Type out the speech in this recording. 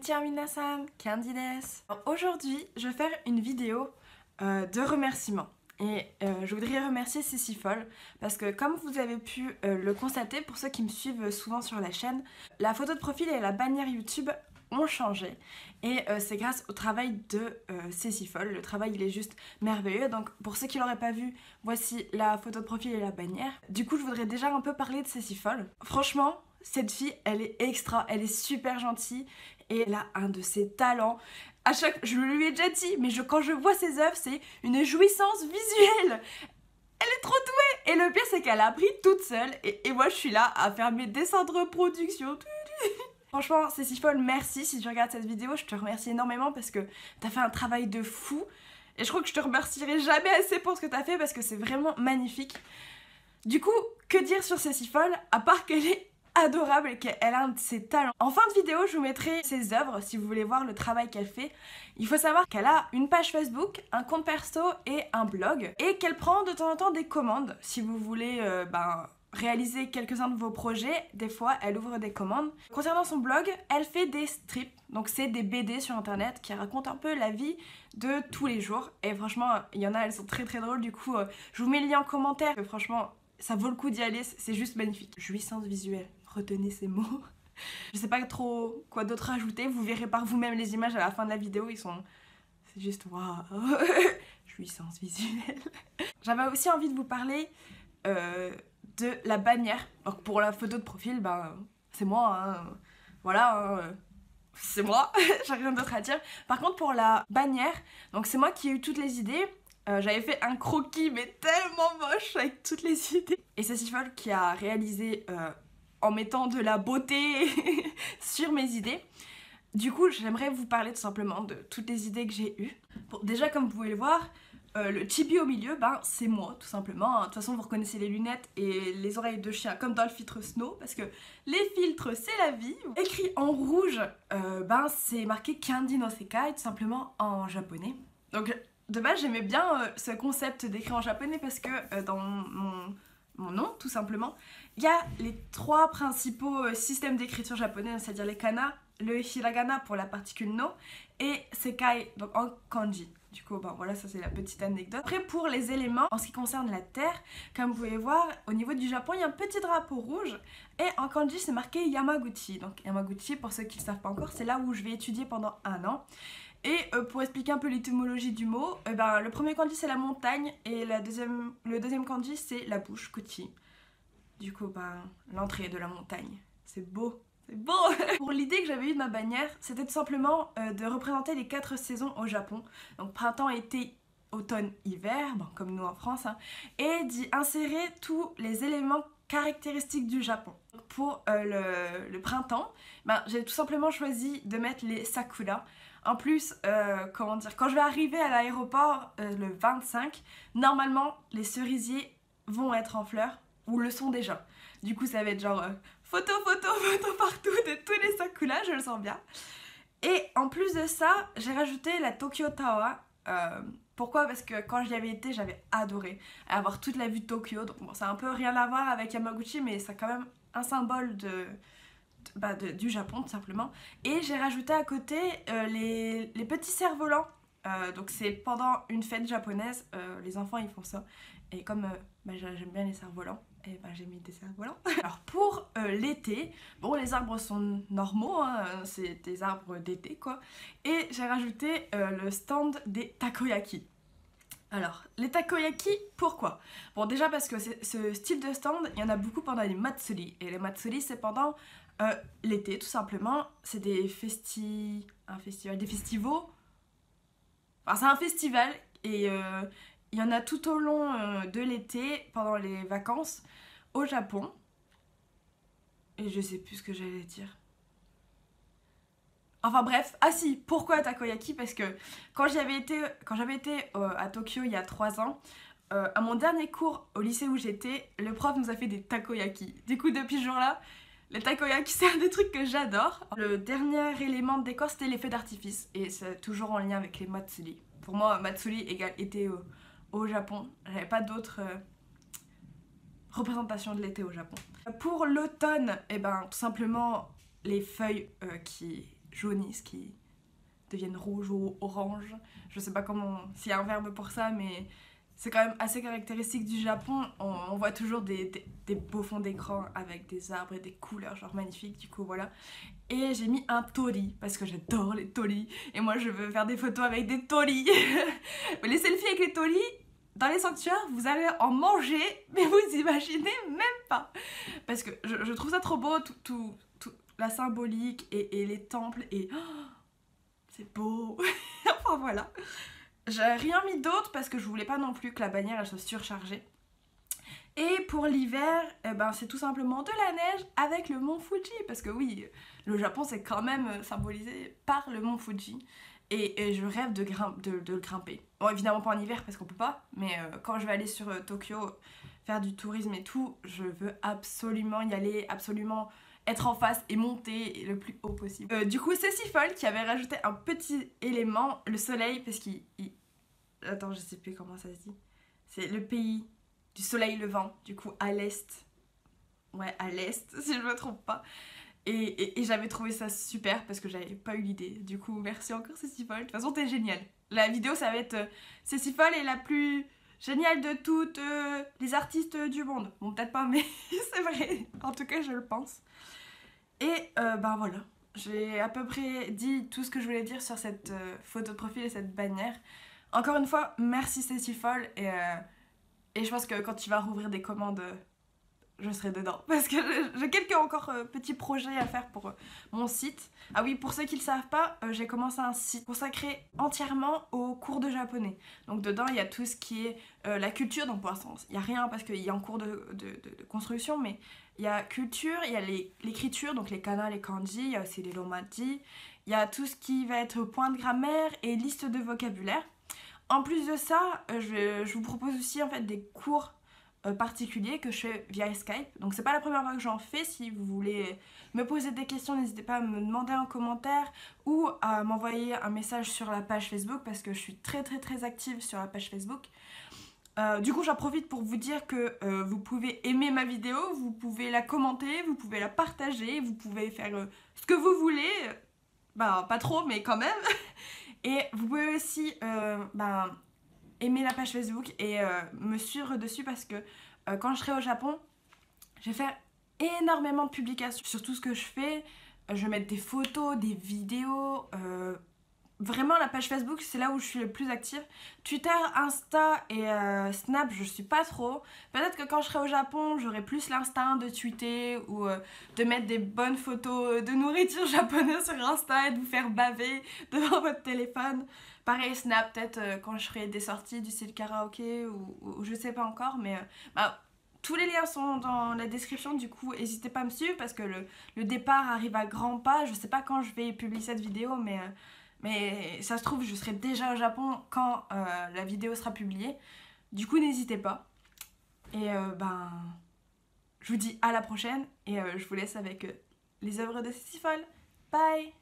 Konnichiwa minasan, Candy desu. Aujourd'hui, je vais faire une vidéo de remerciements. Et je voudrais remercier Cécifol parce que comme vous avez pu le constater, pour ceux qui me suivent souvent sur la chaîne, la photo de profil et la bannière YouTube ont changé. Et c'est grâce au travail de Cécifol. Le travail il est juste merveilleux. Donc pour ceux qui l'auraient pas vu, voici la photo de profil et la bannière. Du coup je voudrais déjà un peu parler de Cécifol. Franchement, cette fille elle est extra, elle est super gentille et elle a un de ses talents. Je lui ai déjà dit, mais quand je vois ses œuvres, c'est une jouissance visuelle. Elle est trop douée. Et le pire, c'est qu'elle a appris toute seule. Et moi, je suis là à faire mes dessins de reproduction. Franchement, Cécifol, merci. Si tu regardes cette vidéo, je te remercie énormément parce que t'as fait un travail de fou. Et je crois que je te remercierai jamais assez pour ce que t'as fait parce que c'est vraiment magnifique. Du coup, que dire sur Cécifol, à part qu'elle est adorable et qu'elle a un de ses talents. En fin de vidéo, je vous mettrai ses œuvres si vous voulez voir le travail qu'elle fait. Il faut savoir qu'elle a une page Facebook, un compte perso et un blog et qu'elle prend de temps en temps des commandes. Si vous voulez réaliser quelques-uns de vos projets, des fois elle ouvre des commandes. Concernant son blog, elle fait des strips, donc c'est des BD sur internet qui racontent un peu la vie de tous les jours. Et franchement, il y en a, elles sont très très drôles, du coup je vous mets le lien en commentaire. Franchement, ça vaut le coup d'y aller, c'est juste magnifique. Jouissance visuelle. Retenez ces mots. Je sais pas trop quoi d'autre rajouter, vous verrez par vous-même les images à la fin de la vidéo, c'est juste waouh. Jouissance visuelle. J'avais aussi envie de vous parler de la bannière. Donc pour la photo de profil, c'est moi, hein. Voilà, c'est moi, j'ai rien d'autre à dire. Par contre pour la bannière, donc c'est moi qui ai eu toutes les idées. J'avais fait un croquis mais tellement moche avec toutes les idées. Et c'est Cécifol qui a réalisé en mettant de la beauté sur mes idées. Du coup, j'aimerais vous parler tout simplement de toutes les idées que j'ai eues. Bon, déjà, comme vous pouvez le voir, le chibi au milieu, c'est moi, tout simplement. De toute façon, vous reconnaissez les lunettes et les oreilles de chien comme dans le filtre Snow, parce que les filtres, c'est la vie. Écrit en rouge, c'est marqué Candy no Sekai, tout simplement en japonais. Donc, de base, j'aimais bien ce concept d'écrire en japonais parce que dans mon nom, tout simplement, il y a les trois principaux systèmes d'écriture japonais, c'est-à-dire les kana, le hiragana pour la particule no, et sekai, donc en kanji. Du coup, voilà, ça c'est la petite anecdote. Après, pour les éléments, en ce qui concerne la terre, comme vous pouvez voir, au niveau du Japon, il y a un petit drapeau rouge, et en kanji, c'est marqué Yamaguchi. Donc Yamaguchi, pour ceux qui ne le savent pas encore, c'est là où je vais étudier pendant 1 an. Et pour expliquer un peu l'étymologie du mot, le premier kanji c'est la montagne et le deuxième kanji c'est la bouche, kochi. Du coup, l'entrée de la montagne. C'est beau, c'est beau. Pour l'idée que j'avais eue de ma bannière, c'était tout simplement de représenter les 4 saisons au Japon. Donc printemps, été, automne, hiver, comme nous en France, hein, et d'y insérer tous les éléments caractéristiques du Japon. Pour le printemps, j'ai tout simplement choisi de mettre les sakura. En plus, quand je vais arriver à l'aéroport le 25, normalement les cerisiers vont être en fleurs ou le sont déjà. Du coup ça va être genre photo partout de tous les sakura, je le sens bien. Et en plus de ça, j'ai rajouté la Tokyo Tower. Pourquoi? Parce que quand j'y avais été, j'avais adoré avoir toute la vue de Tokyo. Donc bon, ça a un peu rien à voir avec Yamaguchi, mais c'est quand même un symbole du Japon tout simplement. Et j'ai rajouté à côté les petits cerfs-volants. Donc c'est pendant une fête japonaise, les enfants ils font ça. Et comme j'aime bien les cerfs-volants, et j'ai mis des cerfs-volants. Alors pour l'été, bon les arbres sont normaux, hein, c'est des arbres d'été quoi. Et j'ai rajouté le stand des takoyaki. Alors, les takoyaki, pourquoi? Bon, déjà parce que ce style de stand, il y en a beaucoup pendant les matsuri. Et les matsuri, c'est pendant l'été, tout simplement. C'est des festivals. Enfin, c'est un festival et il y en a tout au long de l'été, pendant les vacances, au Japon. Et je sais plus ce que j'allais dire. Enfin bref, si, pourquoi takoyaki? Parce que quand j'avais été à Tokyo il y a 3 ans, à mon dernier cours au lycée où j'étais, le prof nous a fait des takoyaki. Du coup, depuis ce jour-là, les takoyaki c'est un des trucs que j'adore. Le dernier élément de décor c'était les feux d'artifice et c'est toujours en lien avec les matsuri. Pour moi, matsuri égale été au Japon. J'avais pas d'autres représentations de l'été au Japon. Pour l'automne, tout simplement les feuilles qui jaunissent, qui deviennent rouges ou oranges. Je sais pas comment, s'il y a un verbe pour ça, mais c'est quand même assez caractéristique du Japon. On voit toujours des beaux fonds d'écran avec des arbres et des couleurs genre magnifiques, du coup voilà. Et j'ai mis un tori parce que j'adore les torii et moi je veux faire des photos avec des torii. Les selfies avec les torii, dans les sanctuaires, vous allez en manger, mais vous imaginez même pas. Parce que je trouve ça trop beau, tout la symbolique et les temples et... Oh, c'est beau. Enfin voilà. J'ai rien mis d'autre parce que je voulais pas non plus que la bannière elle soit surchargée. Et pour l'hiver, eh ben, c'est tout simplement de la neige avec le mont Fuji. Parce que oui, le Japon c'est quand même symbolisé par le mont Fuji. Et je rêve de le grimper. Bon, évidemment pas en hiver parce qu'on peut pas. Mais quand je vais aller sur Tokyo faire du tourisme et tout, je veux absolument y aller, absolument être en face et monter le plus haut possible. Du coup, c'est Sifol qui avait rajouté un petit élément, le soleil, parce qu'il... Attends, je sais plus comment ça se dit. C'est le pays du soleil levant, du coup à l'est. Ouais, à l'est, si je me trompe pas. Et j'avais trouvé ça super parce que j'avais pas eu l'idée. Du coup, merci encore Sifol. De toute façon, t'es génial. La vidéo, ça va être Sifol est la plus géniale de toutes les artistes du monde. Bon, peut-être pas, mais c'est vrai. En tout cas, je le pense. Et ben voilà, j'ai à peu près dit tout ce que je voulais dire sur cette photo de profil et cette bannière. Encore une fois, merci Sifol et je pense que quand tu vas rouvrir des commandes, je serai dedans. Parce que j'ai quelques encore petits projets à faire pour mon site. Ah oui, pour ceux qui ne le savent pas, j'ai commencé un site consacré entièrement aux cours de japonais. Donc dedans, il y a tout ce qui est la culture, donc pour l'instant, il n'y a rien parce qu'il est en cours de construction, mais il y a culture, il y a l'écriture, donc les kana, les kanji, il y a aussi les romaji, il y a tout ce qui va être point de grammaire et liste de vocabulaire. En plus de ça, je vous propose aussi en fait des cours particuliers que je fais via Skype. Donc c'est pas la première fois que j'en fais. Si vous voulez me poser des questions, n'hésitez pas à me demander en commentaire ou à m'envoyer un message sur la page Facebook parce que je suis très active sur la page Facebook. Du coup j'en profite pour vous dire que vous pouvez aimer ma vidéo, vous pouvez la commenter, vous pouvez la partager, vous pouvez faire ce que vous voulez, bah pas trop mais quand même. Et vous pouvez aussi aimer la page Facebook et me suivre dessus parce que quand je serai au Japon, je vais faire énormément de publications sur tout ce que je fais. Je vais mettre des photos, des vidéos. Vraiment, la page Facebook, c'est là où je suis le plus active. Twitter, Insta et Snap, je suis pas trop. Peut-être que quand je serai au Japon, j'aurai plus l'instinct de tweeter ou de mettre des bonnes photos de nourriture japonaise sur Insta et de vous faire baver devant votre téléphone. Pareil, Snap, peut-être quand je ferai des sorties du style karaoké ou je sais pas encore, mais tous les liens sont dans la description, du coup n'hésitez pas à me suivre parce que le départ arrive à grands pas. Je sais pas quand je vais publier cette vidéo, mais ça se trouve je serai déjà au Japon quand la vidéo sera publiée. Du coup n'hésitez pas. Et je vous dis à la prochaine et je vous laisse avec les œuvres de Sifol. Bye.